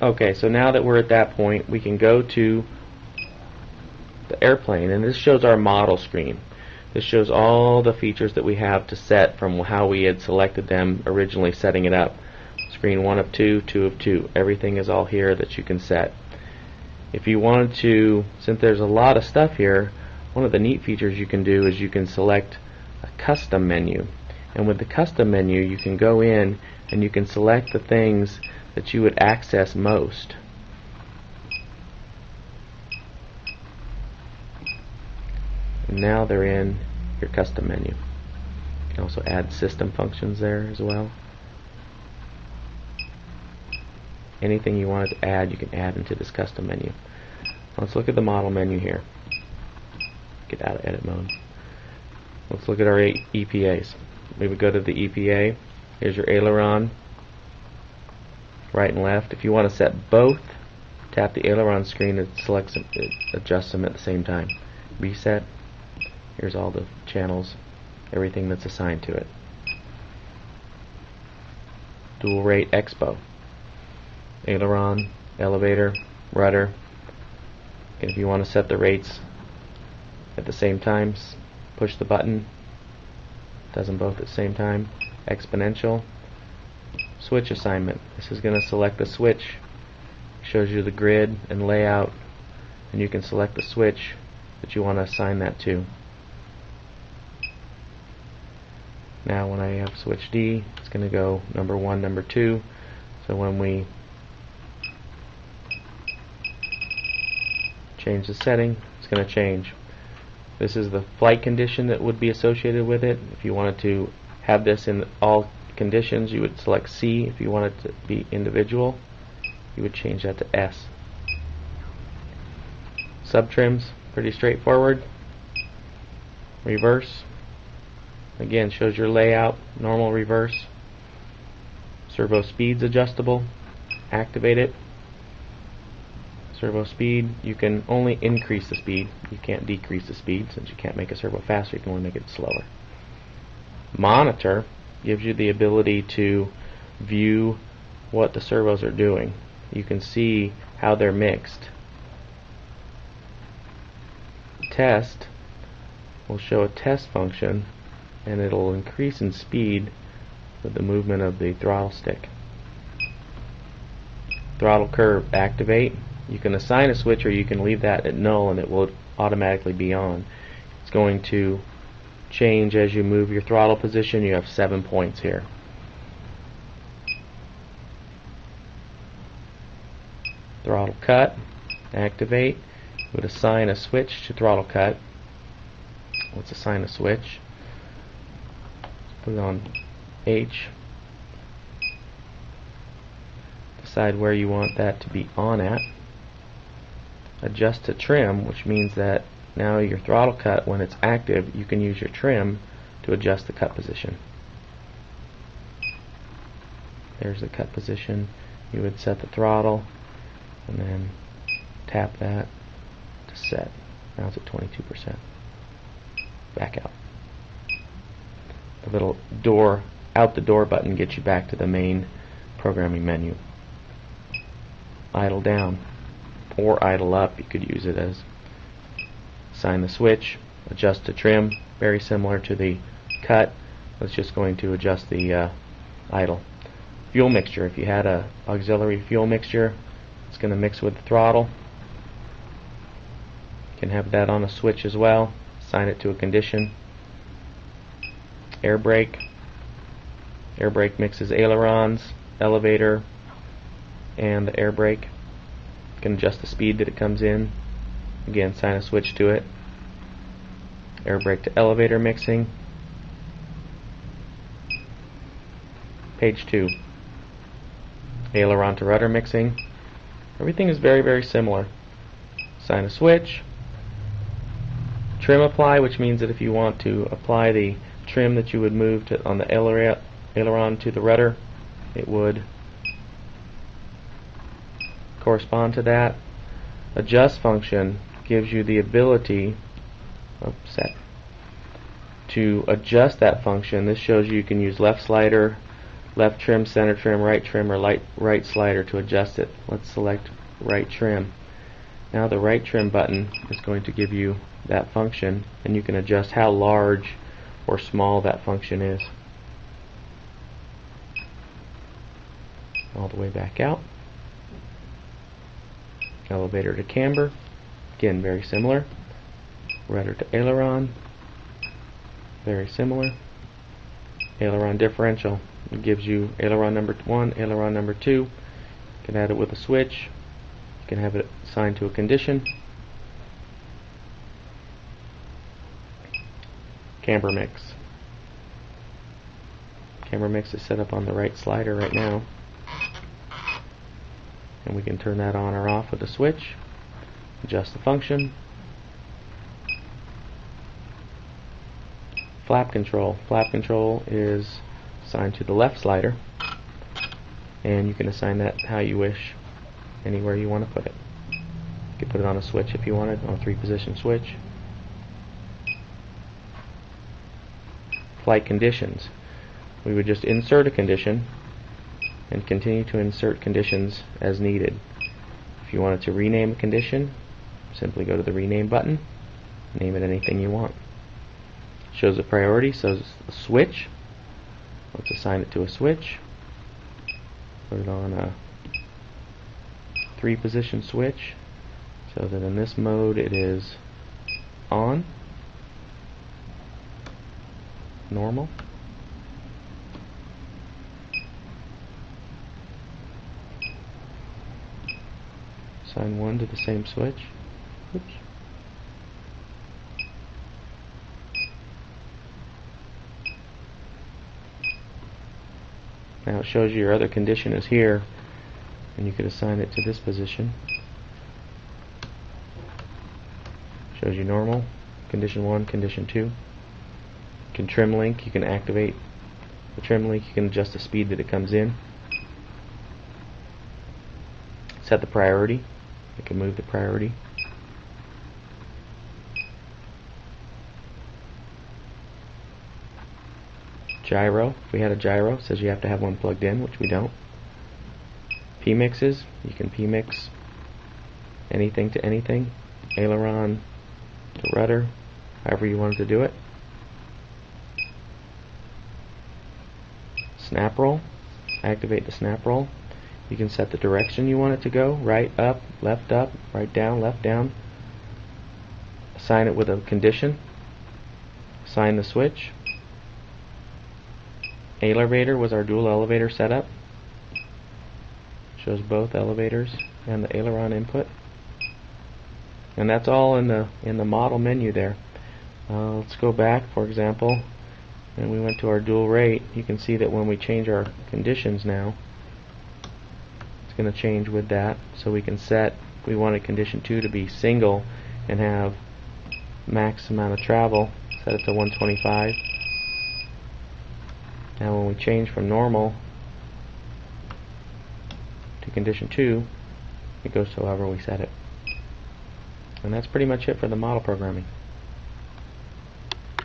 Okay, so now that we're at that point, we can go to the airplane, and this shows our model screen. This shows all the features that we have to set from how we had selected them originally setting it up. Screen 1 of 2, 2 of 2. Everything is all here that you can set. If you wanted to, since there's a lot of stuff here, one of the neat features you can do is you can select a custom menu. And with the custom menu, you can go in and you can select the things that you would access most. And now they're in your custom menu. You can also add system functions there as well. Anything you wanted to add, you can add into this custom menu. Let's look at the model menu here. Get out of edit mode. Let's look at our EPAs. We would go to the EPA. Here's your aileron, right and left. If you want to set both, tap the aileron screen and select them, adjust them at the same time. Reset. Here's all the channels, everything that's assigned to it. Dual rate expo. Aileron, elevator, rudder. And if you want to set the rates at the same time, push the button. Does them both at the same time. Exponential. Switch assignment. This is going to select the switch. Shows you the grid and layout, and you can select the switch that you want to assign that to. Now when I have switch D, it's going to go number 1, number 2. So when we change the setting, it's going to change. This is the flight condition that would be associated with it. If you wanted to have this in all conditions, you would select C. If you wanted to be individual, you would change that to S. Subtrims, pretty straightforward. Reverse, again, shows your layout, normal, reverse. Servo speed's adjustable. Activate it. Servo speed, you can only increase the speed. You can't decrease the speed. Since you can't make a servo faster, you can only make it slower. Monitor gives you the ability to view what the servos are doing. You can see how they're mixed. Test will show a test function, and it'll increase in speed with the movement of the throttle stick. Throttle curve, activate. You can assign a switch, or you can leave that at null and it will automatically be on. It's going to change as you move your throttle position. You have 7 points here. Throttle cut, activate. You would assign a switch to throttle cut. Let's assign a switch. Put it on H. Decide where you want that to be on at. Adjust to trim, which means that now your throttle cut, when it's active, you can use your trim to adjust the cut position. There's the cut position. You would set the throttle and then tap that to set. Now it's at 22%. Back out. The little door, out the door button gets you back to the main programming menu. Idle down or idle up, you could use it as. Assign the switch, adjust to trim, very similar to the cut. It's just going to adjust the idle. Fuel mixture, if you had a auxiliary fuel mixture, it's going to mix with the throttle. You can have that on a switch as well. Assign it to a condition. Air brake. Air brake mixes ailerons, elevator, and the air brake. You can adjust the speed that it comes in. Again, assign a switch to it. Air brake to elevator mixing. Page 2. Aileron to rudder mixing. Everything is very, very similar. Assign a switch. Trim apply, which means that if you want to apply the trim that you would move to on the aileron to the rudder, it would correspond to that. Adjust function gives you the ability to adjust that function. This shows you can use left slider, left trim, center trim, or right slider to adjust it. Let's select right trim. Now the right trim button is going to give you that function, and you can adjust how large or small that function is. All the way back out. Elevator to camber, again very similar. Rudder to aileron, very similar. Aileron differential, it gives you aileron number 1, aileron number 2. You can add it with a switch. You can have it assigned to a condition. Camber mix. Camber mix is set up on the right slider right now, and we can turn that on or off with a switch. Adjust the function. Flap control. Flap control is assigned to the left slider, and you can assign that how you wish, anywhere you want to put it. You can put it on a switch if you wanted, on a 3-position switch. Flight conditions. We would just insert a condition and continue to insert conditions as needed. If you wanted to rename a condition, simply go to the rename button, name it anything you want. Shows a priority, so it's a switch. Let's assign it to a switch. Put it on a 3-position switch, so that in this mode it is on, normal. Assign 1 to the same switch. Oops. Now it shows you your other condition is here, and you could assign it to this position. Shows you normal, condition 1, condition 2. You can trim link, you can activate the trim link, you can adjust the speed that it comes in. Set the priority, you can move the priority. Gyro, if we had a gyro, it says you have to have one plugged in, which we don't. P-mixes, you can P-mix anything to anything. Aileron to rudder, however you wanted to do it. Snap roll, activate the snap roll. You can set the direction you want it to go, right up, right down, left down. Assign it with a condition. Assign the switch. Elevator was our dual elevator setup. Shows both elevators and the aileron input. And that's all in the model menu there. Let's go back, for example, and we went to our dual rate. You can see that when we change our conditions now, it's going to change with that. So we can set, we wanted condition 2 to be single and have max amount of travel, set it to 125. Now when we change from normal to condition 2, it goes to however we set it. And that's pretty much it for the model programming.